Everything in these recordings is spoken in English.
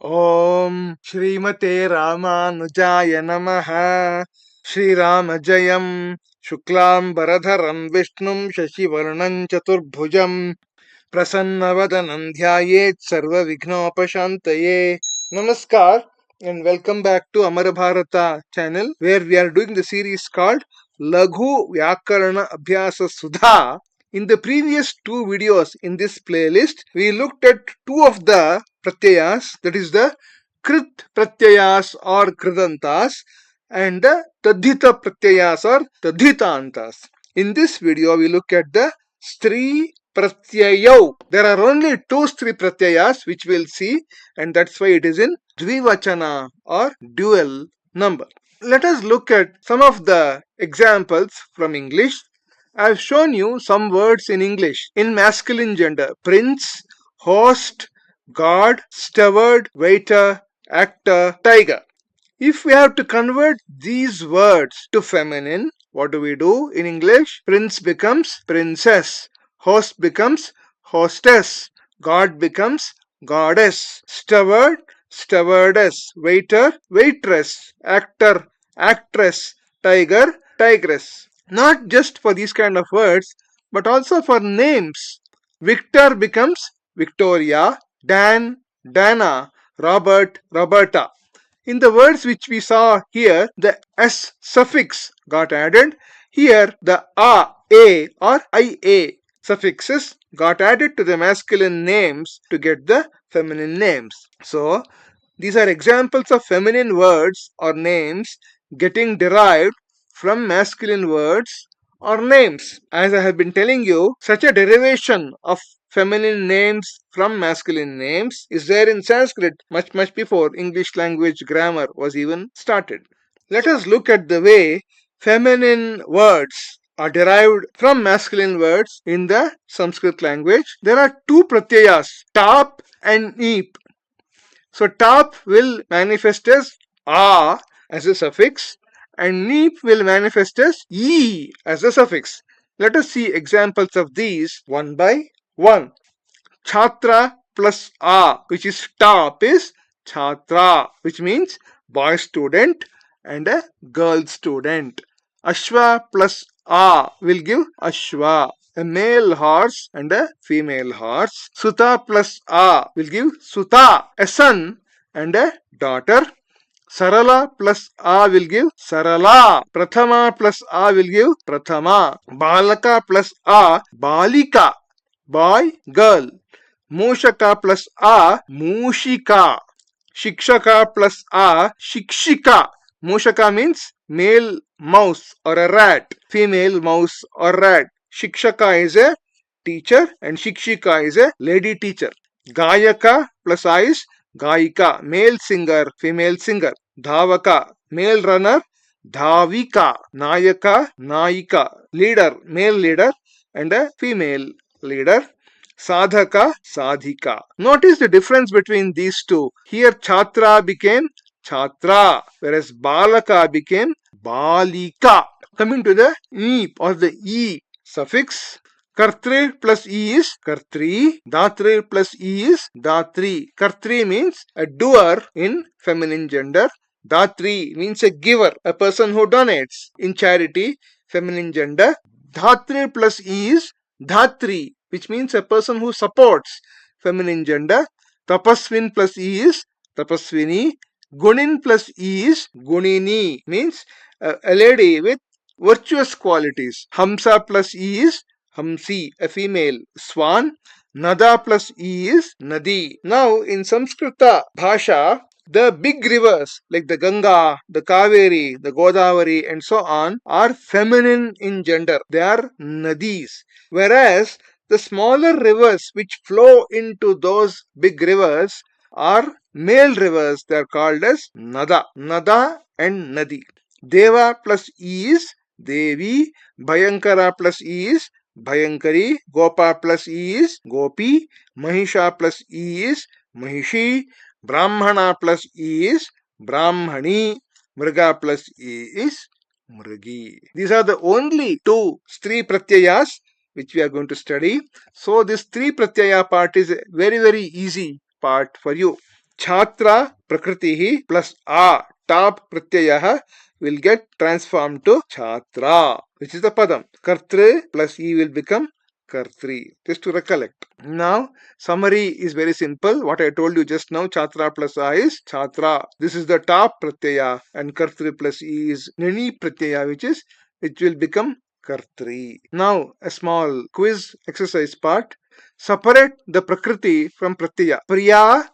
Om Shrimate Ramanujaya Namaha. Shriram Jayam Shuklam Baradharam Vishnum Shashivarnam Chaturbhujam Prasannavadanam Dhyayet Sarva Vignopashantaye. Namaskar and welcome back to Amara Bharata channel, where we are doing the series called Laghu Vyakarana Abhyasa Sudha. In the previous two videos in this playlist, we looked at two of the pratyayas, that is the Krit pratyayas or Kridantas and the Tadhita pratyayas or Tadhitantas. In this video, we look at the Stri Pratyayau. There are only two Stri Pratyayas which we'll see, and that's why it is in Dvivachana or dual number. Let us look at some of the examples from English. I have shown you some words in English in masculine gender: prince, host, god, steward, waiter, actor, tiger. If we have to convert these words to feminine, what do we do in English? Prince becomes princess, host becomes hostess, god becomes goddess, steward, stewardess, waiter, waitress, actor, actress, tiger, tigress. Not just for these kind of words, but also for names. Victor becomes Victoria, Dan, Dana, Robert, Roberta. In the words which we saw here, the s suffix got added. Here, the a or ia suffixes got added to the masculine names to get the feminine names. So, these are examples of feminine words or names getting derived from masculine words or names. As I have been telling you, such a derivation of feminine names from masculine names is there in Sanskrit much before English language grammar was even started. Let us look at the way feminine words are derived from masculine words in the Sanskrit language. There are two pratyayas, tap and neep. So tap will manifest as a as a suffix and neep will manifest as e as a suffix. Let us see examples of these one by one. Chhatra plus a, which is tap, is chhatra, which means boy student and a girl student. Ashwa plus a will give ashwa, a male horse and a female horse. Suta plus a will give suta, a son and a daughter. Sarala plus a will give Sarala. Prathama plus a will give Prathama. Balaka plus a Balika, boy, girl. Mushaka plus a Mushika. Shikshaka plus a Shikshika. Mushaka means male mouse or a rat, female mouse or rat. Shikshaka is a teacher and Shikshika is a lady teacher. Gayaka plus a is Gayika, male singer, female singer. Dhavaka, male runner. Dhavika, Nayaka, Nayika, leader, male leader and a female leader. Sadhaka, Sadhika. Notice the difference between these two. Here Chhatra became Chhatra, whereas Balaka became Balika. Coming to the Neep or the E suffix, Kartri plus E is Kartri, Datri plus E is Datri. Kartri means a doer in feminine gender. Datri means a giver, a person who donates in charity, feminine gender. Dhatri plus E is Dhatri, which means a person who supports, feminine gender. Tapaswin plus E is Tapaswini. Gunin plus E is Gunini, means a lady with virtuous qualities. Hamsa plus E is Hamsi, a female. Swan. Nada plus E is Nadi. Now in Samskrita Bhasha, the big rivers like the Ganga, the Kaveri, the Godavari and so on are feminine in gender. They are Nadis. Whereas the smaller rivers which flow into those big rivers are male rivers. They are called as Nada. Nada and Nadi. Deva plus E is Devi. Bhayankara plus E is Bhayankari. Gopa plus E is Gopi. Mahisha plus E is Mahishi. Brahmana plus E is Brahmani. Mriga plus E is Mrigi. These are the only two Stri Pratyayas which we are going to study. So this Stri Pratyaya part is a very easy part for you. Chhatra prakritihi plus a top pratyaya will get transformed to chhatra, which is the padam. Kartri plus e will become kartri. Just to recollect. Now, summary is very simple. What I told you just now, chhatra plus a is chhatra. This is the top pratyaya, and kartri plus e is nani pratyaya, which will become kartri. Now, a small quiz exercise part. Separate the prakriti from pratyaya. Priya,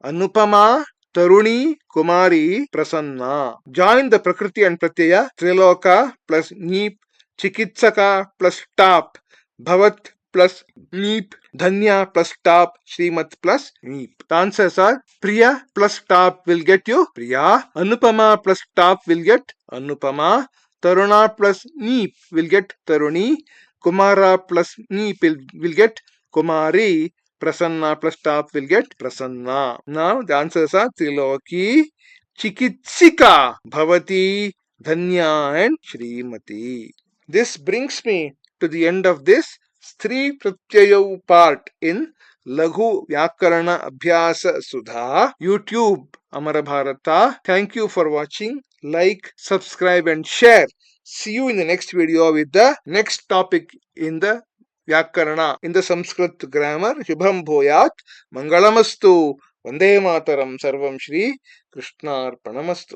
Anupama, Taruni, Kumari, Prasanna. Join the Prakriti and Pratyaya. Triloka plus Neep. Chikitsaka plus Tap. Bhavat plus Neep. Dhanya plus Tap. Srimat plus Neep. The answers are Priya plus Tap will get you Priya. Anupama plus Tap will get Anupama. Taruna plus Neep will get Taruni. Kumara plus Neep will get Kumari. Prasanna plus Tap will get Prasanna. Now the answers are Triloki, Chikitsika, Bhavati, Dhanya and Srimati. This brings me to the end of this Stri Pratyayu part in Laghu Vyakarana Abhyasa Sudha YouTube Amara Bharata. Thank you for watching. Like, subscribe and share. See you in the next video with the next topic in the Vyakarana in the Sanskrit grammar. Shubham Bhoyat Mangalamastu Vande Mataram Sarvam Shri Krishnarpanamastu.